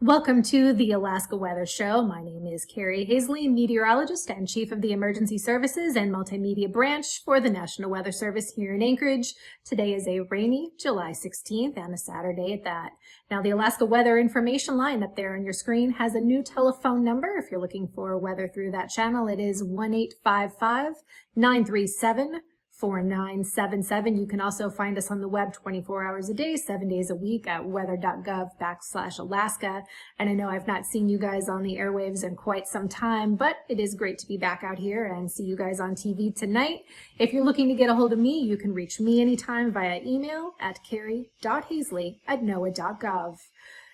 Welcome to the Alaska Weather Show. My name is Carrie.haisley, meteorologist and chief of the Emergency Services and Multimedia branch for the National Weather Service here in Anchorage. Today is a rainy July 16th and a Saturday at that. Now, the Alaska Weather Information line up there on your screen has a new telephone number. If you're looking for weather through that channel, it is 1-855-937-4977. You can also find us on the web 24 hours a day, 7 days a week at weather.gov/Alaska. And I know I've not seen you guys on the airwaves in quite some time, but it is great to be back out here and see you guys on TV tonight. If you're looking to get a hold of me, you can reach me anytime via email at carrie.haisley@noaa.gov.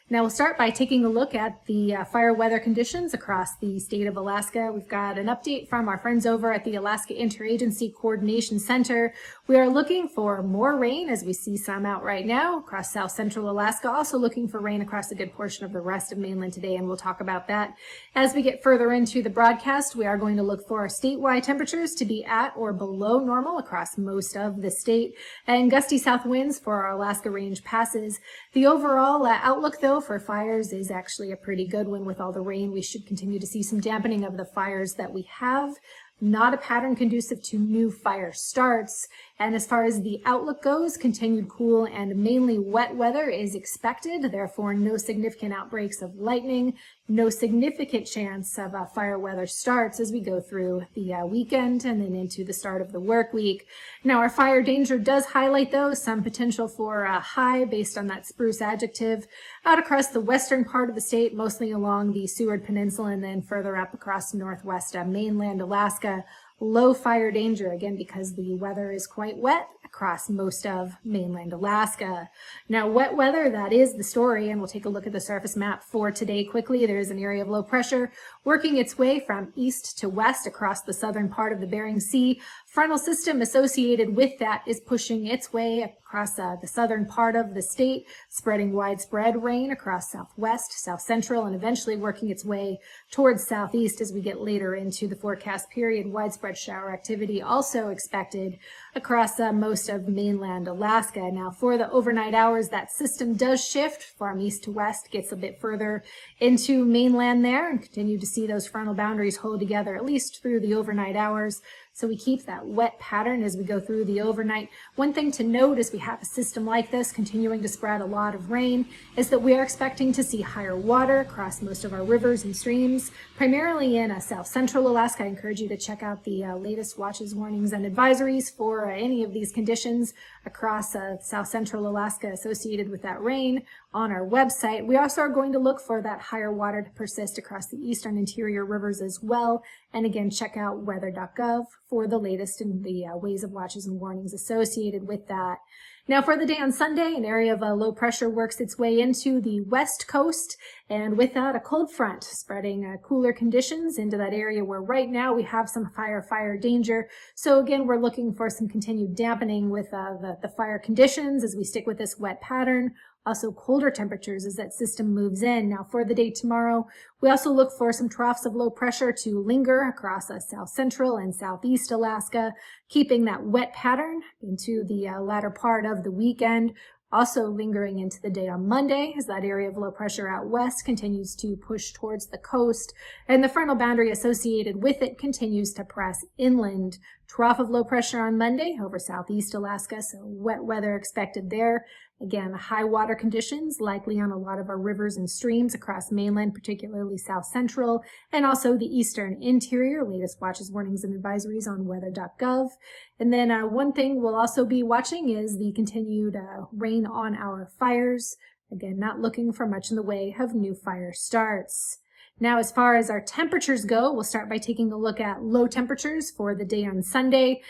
Now we'll start by taking a look at the fire weather conditions across the state of Alaska. We've got an update from our friends over at the Alaska Interagency Coordination Center. We are looking for more rain, as we see some out right now across south central Alaska. Also looking for rain across a good portion of the rest of mainland today, and we'll talk about that. As we get further into the broadcast, we are going to look for our statewide temperatures to be at or below normal across most of the state, and gusty south winds for our Alaska Range passes. The overall outlook, though, for fires is actually a pretty good one. With all the rain, we should continue to see some dampening of the fires that we have. Not a pattern conducive to new fire starts. And as far as the outlook goes, continued cool and mainly wet weather is expected. Therefore, no significant outbreaks of lightning, no significant chance of fire weather starts as we go through the weekend and then into the start of the work week. Now, our fire danger does highlight, though, some potential for high based on that spruce adjective out across the western part of the state, mostly along the Seward Peninsula and then further up across northwest mainland Alaska. Low fire danger, again, because the weather is quite wet across most of mainland Alaska. Now, wet weather, that is the story, and we'll take a look at the surface map for today quickly. There's an area of low pressure working its way from east to west across the southern part of the Bering Sea. Frontal system associated with that is pushing its way across the southern part of the state, spreading widespread rain across southwest, south central, and eventually working its way towards southeast as we get later into the forecast period. Widespread shower activity also expected across most of mainland Alaska. Now, for the overnight hours, that system does shift from east to west, gets a bit further into mainland there, and continue to see those frontal boundaries hold together at least through the overnight hours. So we keep that wet pattern as we go through the overnight. One thing to note as we have a system like this continuing to spread a lot of rain is that we are expecting to see higher water across most of our rivers and streams, primarily in south central Alaska. I encourage you to check out the latest watches, warnings, and advisories for any of these conditions across south central Alaska associated with that rain on our website. We also are going to look for that higher water to persist across the eastern interior rivers as well. And again, check out weather.gov for the latest in the ways of watches and warnings associated with that. Now, for the day on Sunday, an area of low pressure works its way into the west coast, and with that, a cold front spreading cooler conditions into that area where right now we have some fire danger. So again, we're looking for some continued dampening with the fire conditions as we stick with this wet pattern. Also colder temperatures as that system moves in. Now, for the day tomorrow, we also look for some troughs of low pressure to linger across south central and southeast Alaska, keeping that wet pattern into the latter part of the weekend. Also lingering into the day on Monday as that area of low pressure out west continues to push towards the coast, and the frontal boundary associated with it continues to press inland. Trough of low pressure on Monday over southeast Alaska, so wet weather expected there. Again, high water conditions likely on a lot of our rivers and streams across mainland, particularly south central, and also the eastern interior. Latest watches, warnings, and advisories on weather.gov. And then one thing we'll also be watching is the continued rain on our fires. Again, not looking for much in the way of new fire starts. Now, as far as our temperatures go, we'll start by taking a look at low temperatures for the day on Sunday.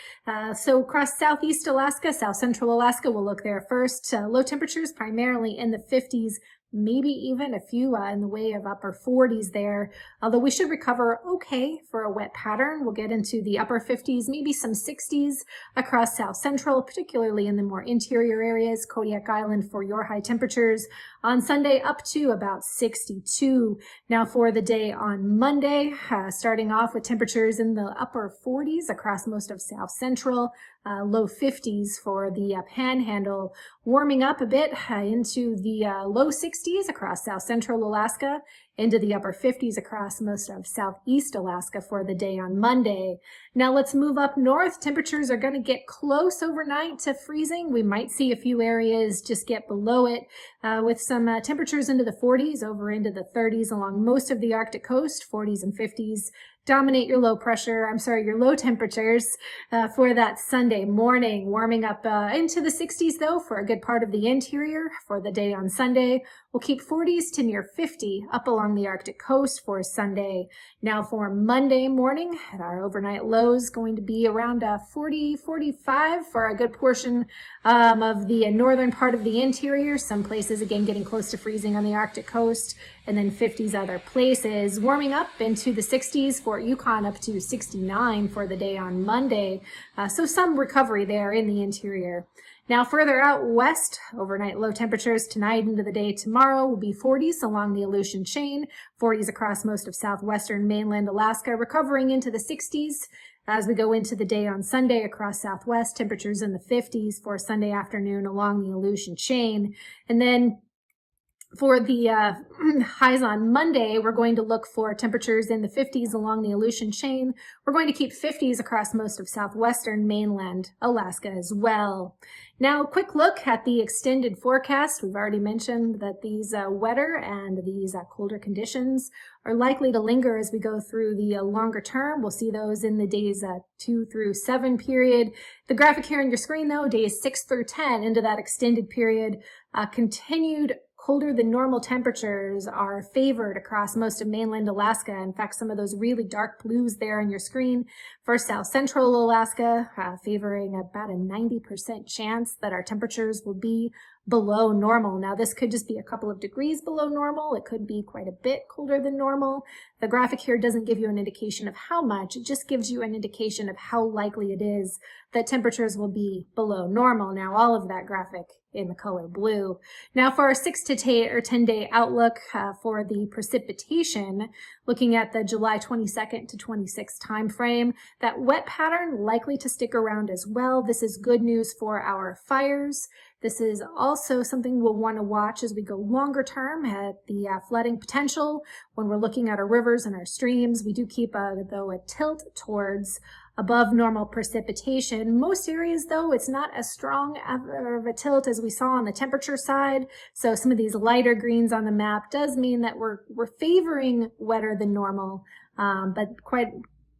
So across southeast Alaska, south central Alaska, we'll look there first. Low temperatures primarily in the 50s, maybe even a few in the way of upper 40s there, although we should recover okay for a wet pattern. We'll get into the upper 50s, maybe some 60s across South Central, particularly in the more interior areas, Kodiak Island for your high temperatures. On Sunday, up to about 62. Now for the day on Monday, starting off with temperatures in the upper 40s across most of South Central, low 50s for the Panhandle, warming up a bit into the low 60s across South Central Alaska, into the upper 50s across most of Southeast Alaska for the day on Monday. Now let's move up north. Temperatures are going to get close overnight to freezing. We might see a few areas just get below it with some temperatures into the 40s over into the 30s along most of the Arctic coast, 40s and 50s. Dominate your your low temperatures for that Sunday morning, warming up into the 60s though for a good part of the interior for the day on Sunday. We'll keep 40s to near 50 up along the Arctic coast for Sunday. Now for Monday morning, our overnight lows going to be around 40, 45 for a good portion of the northern part of the interior. Some places again getting close to freezing on the Arctic coast, and then 50s other places. Warming up into the 60s for Yukon, up to 69 for the day on Monday. So some recovery there in the interior. Now further out west, overnight low temperatures tonight into the day tomorrow will be 40s along the Aleutian Chain, 40s across most of southwestern mainland Alaska, recovering into the 60s. As we go into the day on Sunday across Southwest, temperatures in the 50s for Sunday afternoon along the Aleutian Chain. And then for the highs on Monday, we're going to look for temperatures in the 50s along the Aleutian Chain. We're going to keep 50s across most of southwestern mainland Alaska as well. Now, a quick look at the extended forecast. We've already mentioned that these wetter and these colder conditions are likely to linger as we go through the longer term. We'll see those in the days 2 through 7 period. The graphic here on your screen, though, days 6 through 10 into that extended period, continued colder than normal temperatures are favored across most of mainland Alaska. In fact, some of those really dark blues there on your screen for South Central Alaska, favoring about a 90% chance that our temperatures will be below normal. Now, this could just be a couple of degrees below normal. It could be quite a bit colder than normal. The graphic here doesn't give you an indication of how much. It just gives you an indication of how likely it is that temperatures will be below normal. Now, all of that graphic in the color blue. Now, for our 6 to 10 day outlook for the precipitation, looking at the July 22nd to 26th time frame, that wet pattern likely to stick around as well. This is good news for our fires. This is also something we'll want to watch as we go longer term at the flooding potential. When we're looking at our rivers and our streams, we do keep, though, a tilt towards above normal precipitation. Most areas, though, it's not as strong of a tilt as we saw on the temperature side. So some of these lighter greens on the map does mean that we're favoring wetter than normal, but quite,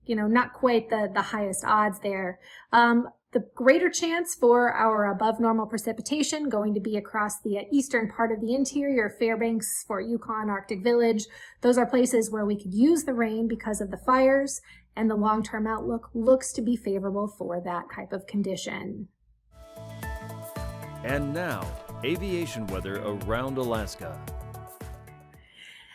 not quite the highest odds there. The greater chance for our above normal precipitation going to be across the eastern part of the interior, Fairbanks, Fort Yukon, Arctic Village. Those are places where we could use the rain because of the fires, and the long-term outlook looks to be favorable for that type of condition. And now, aviation weather around Alaska.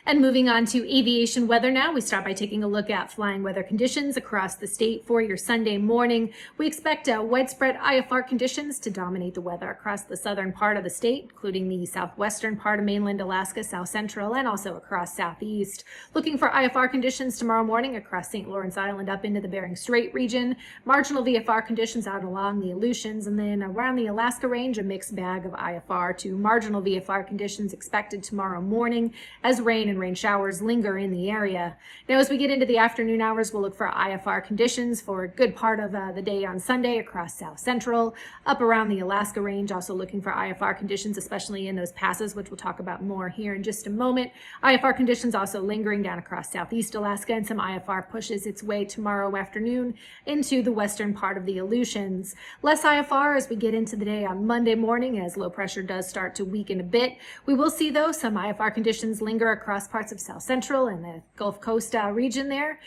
And moving on to aviation weather now, we start by taking a look at flying weather conditions across the state for your Sunday morning. We expect widespread IFR conditions to dominate the weather across the southern part of the state, including the southwestern part of mainland Alaska, south central, and also across southeast. Looking for IFR conditions tomorrow morning across St. Lawrence Island up into the Bering Strait region. Marginal VFR conditions out along the Aleutians, and then around the Alaska range, a mixed bag of IFR to marginal VFR conditions expected tomorrow morning as rain and rain showers linger in the area. Now, as we get into the afternoon hours, we'll look for IFR conditions for a good part of the day on Sunday across South Central, up around the Alaska range, also looking for IFR conditions, especially in those passes, which we'll talk about more here in just a moment. IFR conditions also lingering down across Southeast Alaska, and some IFR pushes its way tomorrow afternoon into the western part of the Aleutians. Less IFR as we get into the day on Monday morning as low pressure does start to weaken a bit. We will see, though, some IFR conditions linger across across parts of South Central and the Gulf Coast region there,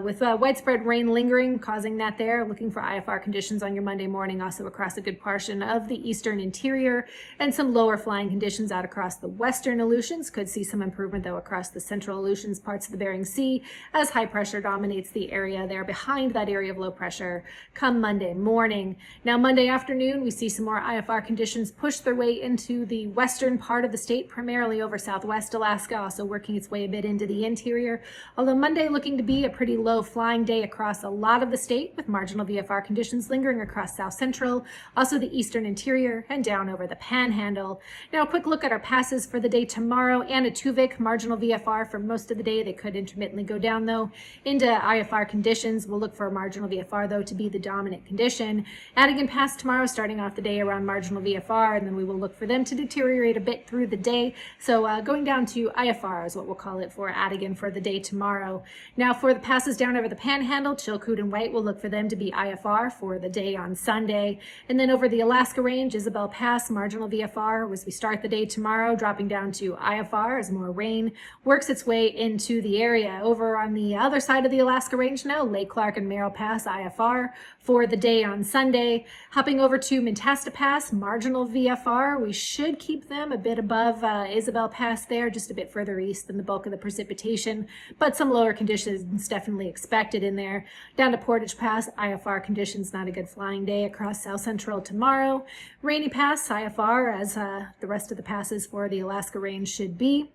with widespread rain lingering, causing that there. Looking for IFR conditions on your Monday morning, also across a good portion of the eastern interior, and some lower flying conditions out across the western Aleutians. Could see some improvement, though, across the central Aleutians, parts of the Bering Sea, as high pressure dominates the area there behind that area of low pressure come Monday morning. Now, Monday afternoon, we see some more IFR conditions push their way into the western part of the state, primarily over southwest Alaska, also working its way a bit into the interior. Although Monday looking to be a pretty low flying day across a lot of the state, with marginal VFR conditions lingering across South Central, also the eastern interior, and down over the Panhandle. Now, a quick look at our passes for the day tomorrow. Anaktuvik, marginal VFR for most of the day. They could intermittently go down, though, into IFR conditions. We'll look for a marginal VFR, though, to be the dominant condition. Adigan Pass tomorrow, starting off the day around marginal VFR, and then we will look for them to deteriorate a bit through the day. So going down to IFR is what we'll call it for Adigan for the day tomorrow. Now, for the passes down over the Panhandle, Chilkoot and White, we'll look for them to be IFR for the day on Sunday. And then over the Alaska Range, Isabel Pass, marginal VFR as we start the day tomorrow, dropping down to IFR as more rain works its way into the area. Over on the other side of the Alaska Range now, Lake Clark and Merrill Pass, IFR for the day on Sunday. Hopping over to Mentasta Pass, marginal VFR. We should keep them a bit above Isabel Pass there, just a bit further east than the bulk of the precipitation, but some lower conditions definitely expected in there. Down to Portage Pass, IFR conditions, not a good flying day across South Central tomorrow. Rainy Pass, IFR, as the rest of the passes for the Alaska Range should be.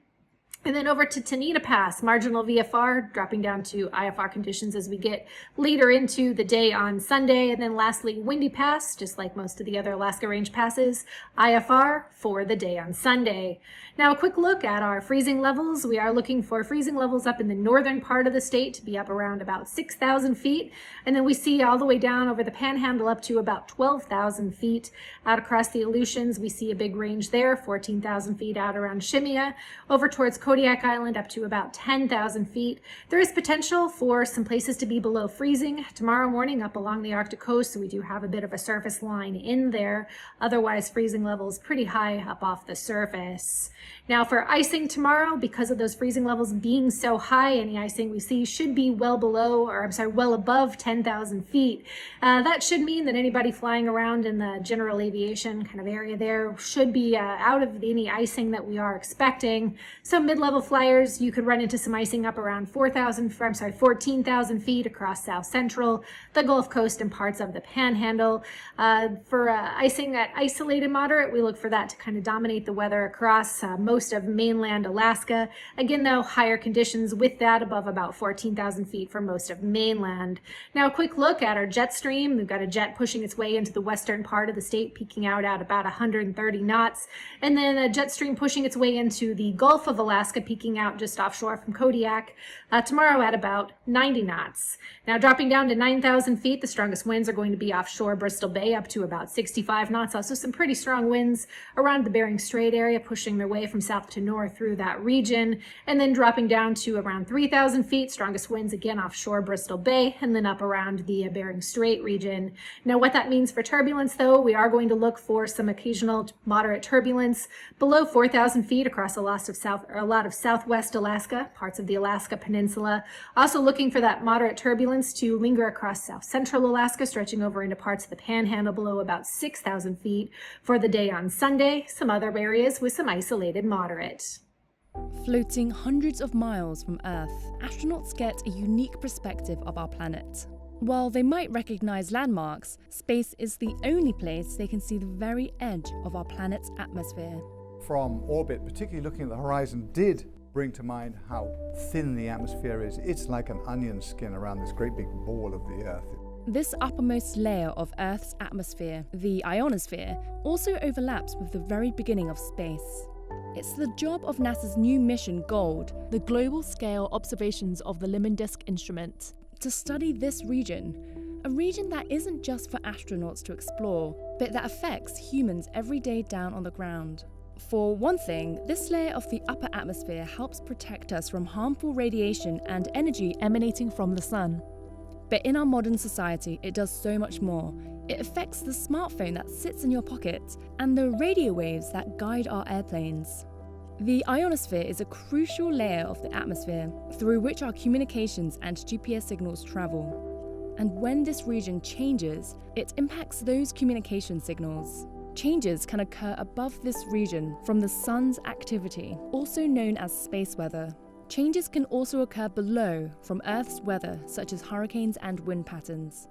And then over to Tanita Pass, marginal VFR, dropping down to IFR conditions as we get later into the day on Sunday. And then lastly, Windy Pass, just like most of the other Alaska Range passes, IFR for the day on Sunday. Now, a quick look at our freezing levels. We are looking for freezing levels up in the northern part of the state to be up around about 6,000 feet. And then we see all the way down over the Panhandle up to about 12,000 feet. Out across the Aleutians, we see a big range there, 14,000 feet out around Shemya. Over towards Kodiak Island up to about 10,000 feet. There is potential for some places to be below freezing tomorrow morning up along the Arctic coast, so we do have a bit of a surface line in there. Otherwise, freezing levels pretty high up off the surface. Now, for icing tomorrow, because of those freezing levels being so high, any icing we see should be well above 10,000 feet. That should mean that anybody flying around in the general aviation kind of area there should be out of any icing that we are expecting. So mid-level flyers, you could run into some icing up around 14,000 feet across South Central, the Gulf Coast, and parts of the Panhandle. For icing at isolated moderate, we look for that to kind of dominate the weather across most of mainland Alaska. Again, though, higher conditions with that above about 14,000 feet for most of mainland. Now, a quick look at our jet stream. We've got a jet pushing its way into the western part of the state, peaking out at about 130 knots. And then a jet stream pushing its way into the Gulf of Alaska, peaking out just offshore from Kodiak tomorrow at about 90 knots. Now, dropping down to 9,000 feet, the strongest winds are going to be offshore Bristol Bay up to about 65 knots. Also some pretty strong winds around the Bering Strait area, pushing their way from south to north through that region, and then dropping down to around 3,000 feet, strongest winds again offshore Bristol Bay, and then up around the Bering Strait region. Now, what that means for turbulence, though, we are going to look for some occasional moderate turbulence below 4,000 feet across a lot of southwest Alaska, parts of the Alaska Peninsula. Also looking for that moderate turbulence to linger across south central Alaska, stretching over into parts of the Panhandle below about 6,000 feet for the day on Sunday. Some other areas with some isolated moderate. Floating hundreds of miles from Earth, astronauts get a unique perspective of our planet. While they might recognize landmarks, space is the only place they can see the very edge of our planet's atmosphere. From orbit, particularly looking at the horizon, did bring to mind how thin the atmosphere is. It's like an onion skin around this great big ball of the Earth. This uppermost layer of Earth's atmosphere, the ionosphere, also overlaps with the very beginning of space. It's the job of NASA's new mission, GOLD, the Global Scale Observations of the Limmendisk Instrument, to study this region, a region that isn't just for astronauts to explore, but that affects humans every day down on the ground. For one thing, this layer of the upper atmosphere helps protect us from harmful radiation and energy emanating from the sun. But in our modern society, it does so much more. It affects the smartphone that sits in your pocket and the radio waves that guide our airplanes. The ionosphere is a crucial layer of the atmosphere through which our communications and GPS signals travel. And when this region changes, it impacts those communication signals. Changes can occur above this region from the sun's activity, also known as space weather. Changes can also occur below from Earth's weather, such as hurricanes and wind patterns.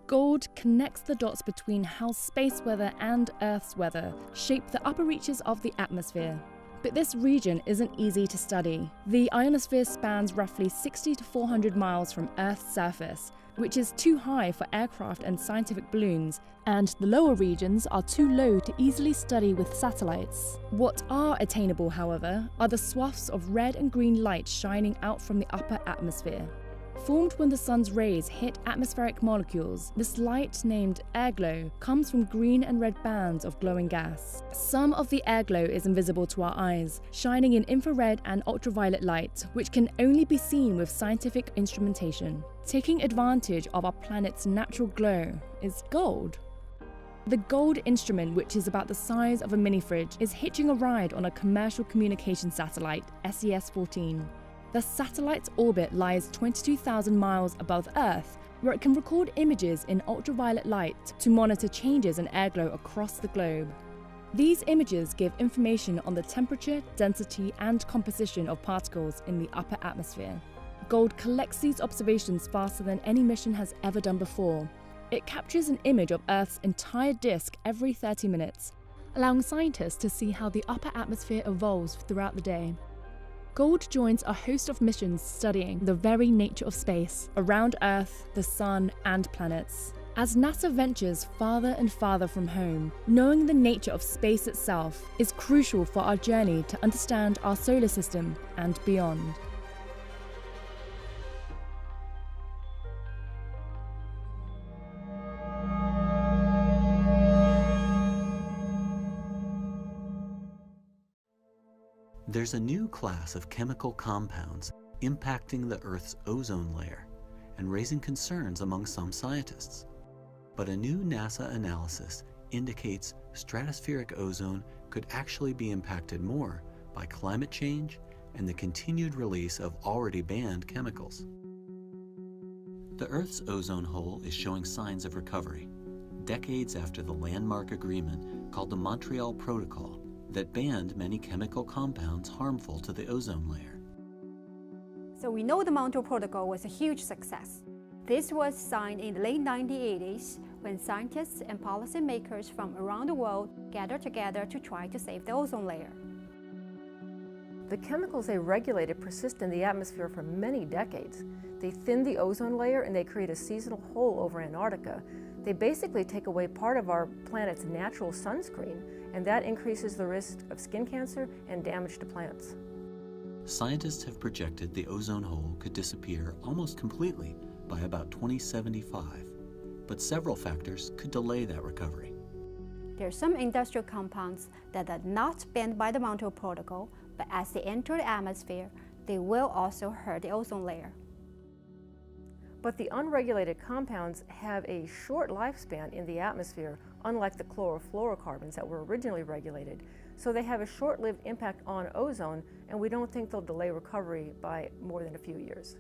Gold connects the dots between how space weather and Earth's weather shape the upper reaches of the atmosphere. But this region isn't easy to study. The ionosphere spans roughly 60 to 400 miles from Earth's surface, which is too high for aircraft and scientific balloons, and the lower regions are too low to easily study with satellites. What are attainable, however, are the swaths of red and green light shining out from the upper atmosphere. Formed when the sun's rays hit atmospheric molecules, this light, named airglow, comes from green and red bands of glowing gas. Some of the airglow is invisible to our eyes, shining in infrared and ultraviolet light, which can only be seen with scientific instrumentation. Taking advantage of our planet's natural glow is gold. The gold instrument, which is about the size of a mini-fridge, is hitching a ride on a commercial communication satellite, SES-14. The satellite's orbit lies 22,000 miles above Earth, where it can record images in ultraviolet light to monitor changes in airglow across the globe. These images give information on the temperature, density, and composition of particles in the upper atmosphere. Gold collects these observations faster than any mission has ever done before. It captures an image of Earth's entire disk every 30 minutes, allowing scientists to see how the upper atmosphere evolves throughout the day. Gold joins a host of missions studying the very nature of space, around Earth, the Sun, and planets. As NASA ventures farther and farther from home, knowing the nature of space itself is crucial for our journey to understand our solar system and beyond. There's a new class of chemical compounds impacting the Earth's ozone layer and raising concerns among some scientists. But a new NASA analysis indicates stratospheric ozone could actually be impacted more by climate change and the continued release of already banned chemicals. The Earth's ozone hole is showing signs of recovery, decades after the landmark agreement called the Montreal Protocol that banned many chemical compounds harmful to the ozone layer. So we know the Montreal Protocol was a huge success. This was signed in the late 1980s when scientists and policymakers from around the world gathered together to try to save the ozone layer. The chemicals they regulated persist in the atmosphere for many decades. They thin the ozone layer and they create a seasonal hole over Antarctica. They basically take away part of our planet's natural sunscreen, and that increases the risk of skin cancer and damage to plants. Scientists have projected the ozone hole could disappear almost completely by about 2075, but several factors could delay that recovery. There are some industrial compounds that are not banned by the Montreal Protocol, but as they enter the atmosphere, they will also hurt the ozone layer. But the unregulated compounds have a short lifespan in the atmosphere, unlike the chlorofluorocarbons that were originally regulated. So they have a short-lived impact on ozone, and we don't think they'll delay recovery by more than a few years.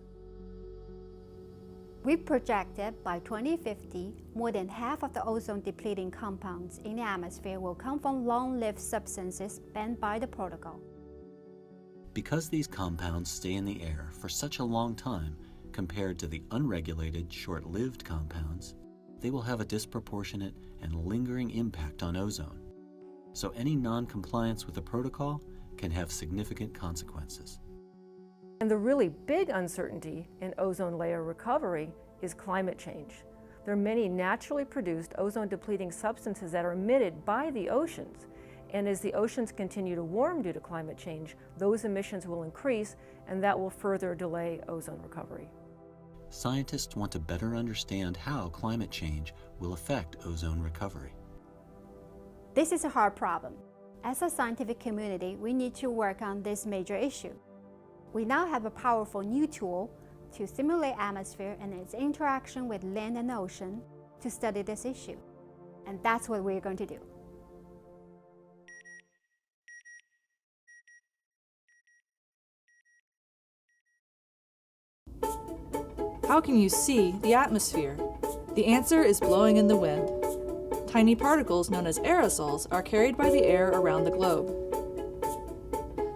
We projected by 2050, more than half of the ozone-depleting compounds in the atmosphere will come from long-lived substances banned by the protocol. Because these compounds stay in the air for such a long time, compared to the unregulated, short-lived compounds, they will have a disproportionate and lingering impact on ozone. So any non-compliance with the protocol can have significant consequences. And the really big uncertainty in ozone layer recovery is climate change. There are many naturally produced ozone-depleting substances that are emitted by the oceans. And as the oceans continue to warm due to climate change, those emissions will increase, and that will further delay ozone recovery. Scientists want to better understand how climate change will affect ozone recovery. This is a hard problem. As a scientific community, we need to work on this major issue. We now have a powerful new tool to simulate atmosphere and its interaction with land and ocean to study this issue. And that's what we're going to do. How can you see the atmosphere? The answer is blowing in the wind. Tiny particles known as aerosols are carried by the air around the globe.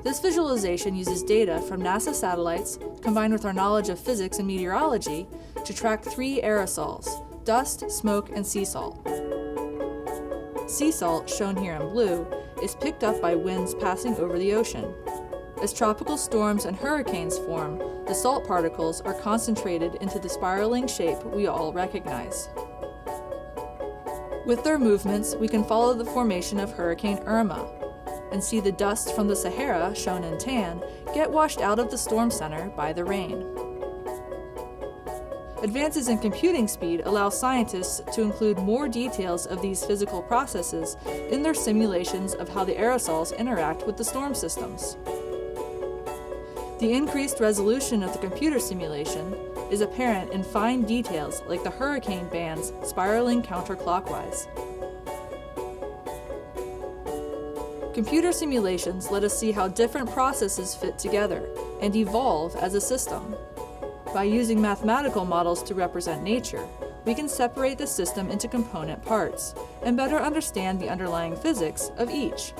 This visualization uses data from NASA satellites combined with our knowledge of physics and meteorology to track 3 aerosols: dust, smoke, and sea salt. Sea salt, shown here in blue, is picked up by winds passing over the ocean. As tropical storms and hurricanes form, the salt particles are concentrated into the spiraling shape we all recognize. With their movements, we can follow the formation of Hurricane Irma and see the dust from the Sahara, shown in tan, get washed out of the storm center by the rain. Advances in computing speed allow scientists to include more details of these physical processes in their simulations of how the aerosols interact with the storm systems. The increased resolution of the computer simulation is apparent in fine details like the hurricane bands spiraling counterclockwise. Computer simulations let us see how different processes fit together and evolve as a system. By using mathematical models to represent nature, we can separate the system into component parts and better understand the underlying physics of each.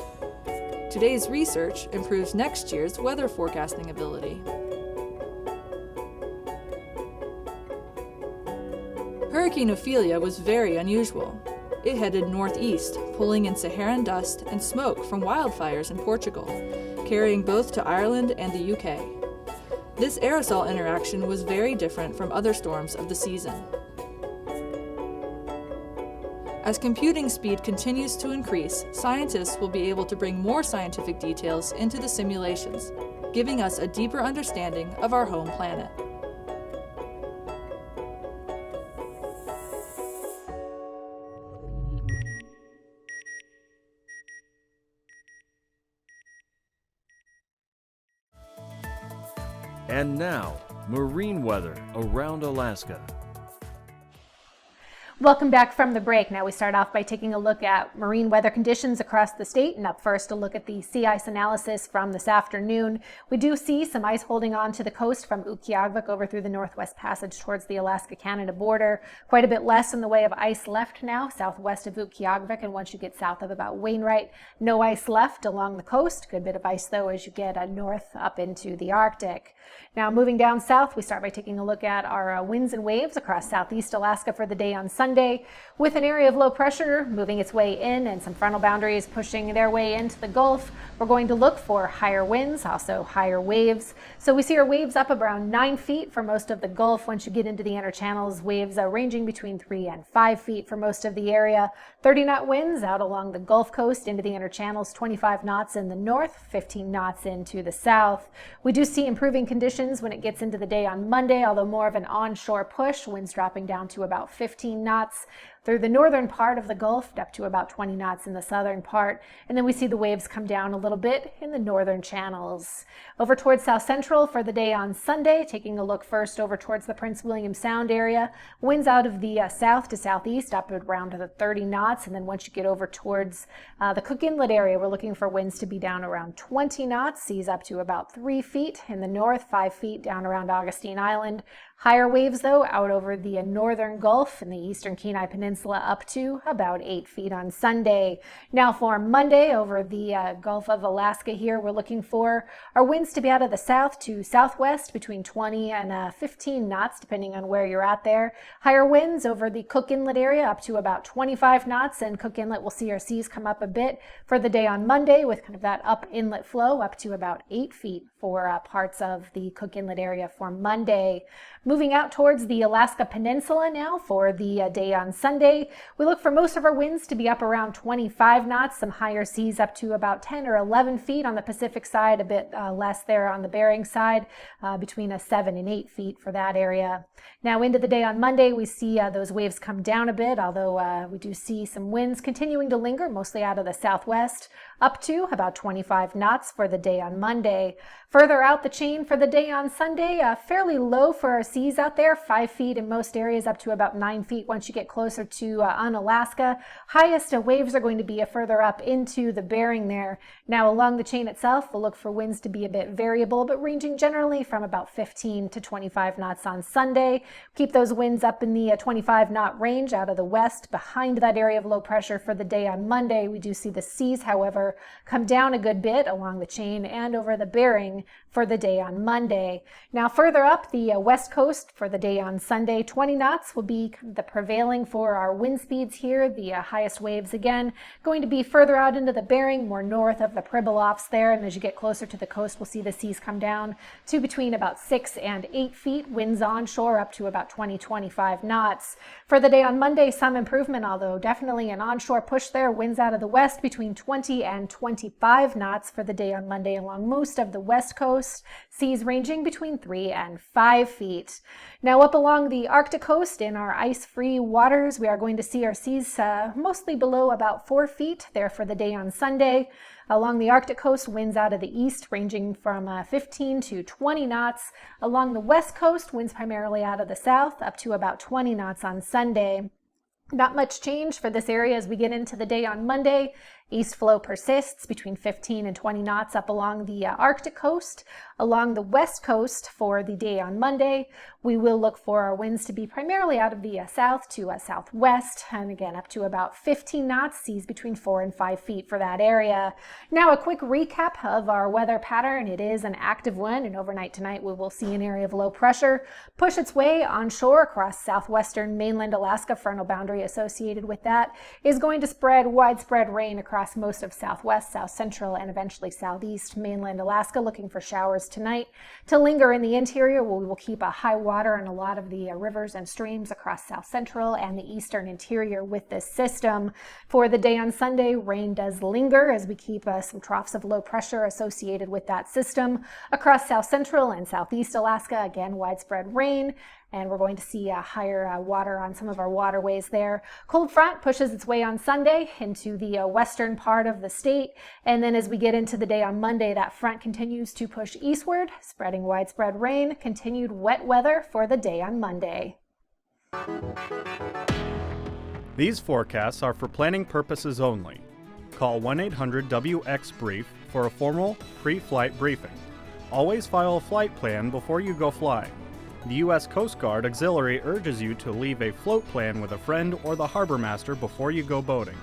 Today's research improves next year's weather forecasting ability. Hurricane Ophelia was very unusual. It headed northeast, pulling in Saharan dust and smoke from wildfires in Portugal, carrying both to Ireland and the UK. This aerosol interaction was very different from other storms of the season. As computing speed continues to increase, scientists will be able to bring more scientific details into the simulations, giving us a deeper understanding of our home planet. And now, marine weather around Alaska. Welcome back from the break. Now we start off by taking a look at marine weather conditions across the state, and up first a look at the sea ice analysis from this afternoon. We do see some ice holding on to the coast from UAFTV over through the Northwest Passage towards the Alaska-Canada border. Quite a bit less in the way of ice left now southwest of UAFTV, and once you get south of about Wainwright, no ice left along the coast. Good bit of ice though as you get north up into the Arctic. Now moving down south, we start by taking a look at our winds and waves across southeast Alaska for the day on Sunday, with an area of low pressure moving its way in and some frontal boundaries pushing their way into the Gulf. We're going to look for higher winds, also higher waves. So we see our waves up around 9 feet for most of the Gulf. Once you get into the inner channels, waves are ranging between 3 and 5 feet for most of the area. 30-knot winds out along the Gulf Coast into the inner channels, 25 knots in the north, 15 knots into the south. We do see improving conditions when it gets into the day on Monday, although more of an onshore push, winds dropping down to about 15 knots through the northern part of the Gulf, up to about 20 knots in the southern part. And then we see the waves come down a little bit in the northern channels. Over towards south central for the day on Sunday, taking a look first over towards the Prince William Sound area. Winds out of the south to southeast up around to the 30 knots. And then once you get over towards the Cook Inlet area, we're looking for winds to be down around 20 knots, seas up to about 3 feet in the north, 5 feet down around Augustine Island. Higher waves, though, out over the northern Gulf and the eastern Kenai Peninsula up to about 8 feet on Sunday. Now for Monday, over the Gulf of Alaska here, we're looking for our winds to be out of the south to southwest between 20 and 15 knots, depending on where you're at there. Higher winds over the Cook Inlet area up to about 25 knots, and Cook Inlet will see our seas come up a bit for the day on Monday with kind of that up inlet flow up to about 8 feet for parts of the Cook Inlet area for Monday. Moving out towards the Alaska Peninsula now for the day on Sunday, we look for most of our winds to be up around 25 knots, some higher seas up to about 10 or 11 feet on the Pacific side, a bit less there on the Bering side, between 7 and 8 feet for that area. Now into the day on Monday, we see those waves come down a bit, although we do see some winds continuing to linger, mostly out of the southwest, up to about 25 knots for the day on Monday. Further out the chain for the day on Sunday, fairly low for our seas out there, 5 feet in most areas up to about 9 feet once you get closer on Alaska. Highest waves are going to be further up into the Bering there. Now along the chain itself, we'll look for winds to be a bit variable, but ranging generally from about 15 to 25 knots on Sunday. Keep those winds up in the 25 knot range out of the west behind that area of low pressure for the day on Monday. We do see the seas, however, come down a good bit along the chain and over the Bering for the day on Monday. Now further up the west coast for the day on Sunday, 20 knots will be the prevailing for our wind speeds here. The highest waves again going to be further out into the Bering, more north of the Pribilofs there, and as you get closer to the coast we'll see the seas come down to between about 6 and 8 feet, winds onshore up to about 20-25 knots. For the day on Monday, some improvement, although definitely an onshore push there, winds out of the west between 20 and 25 knots for the day on Monday along most of the west coast. Seas ranging between 3 and 5 feet. Now up along the Arctic coast in our ice-free waters, we are going to see our seas mostly below about 4 feet there for the day on Sunday. Along the Arctic coast, winds out of the east ranging from 15 to 20 knots. Along the west coast, winds primarily out of the south up to about 20 knots on Sunday. Not much change for this area as we get into the day on Monday. East flow persists between 15 and 20 knots up along the Arctic coast. Along the west coast for the day on Monday, we will look for our winds to be primarily out of the south to southwest, and again up to about 15 knots, seas between 4 and 5 feet for that area. Now a quick recap of our weather pattern. It is an active one, and overnight tonight we will see an area of low pressure push its way onshore across southwestern mainland Alaska. Frontal boundary associated with that is going to spread widespread rain across most of southwest, south central, and eventually southeast mainland Alaska. Looking for showers tonight to linger in the interior. We will keep a high water in a lot of the rivers and streams across south central and the eastern interior with this system. For the day on Sunday, rain does linger as we keep some troughs of low pressure associated with that system across south central and southeast Alaska. Again, widespread rain. And we're going to see higher water on some of our waterways there. Cold front pushes its way on Sunday into the western part of the state. And then as we get into the day on Monday, that front continues to push eastward, spreading widespread rain, continued wet weather for the day on Monday. These forecasts are for planning purposes only. Call 1-800-WX-BRIEF for a formal pre-flight briefing. Always file a flight plan before you go flying. The U.S. Coast Guard Auxiliary urges you to leave a float plan with a friend or the harbor master before you go boating.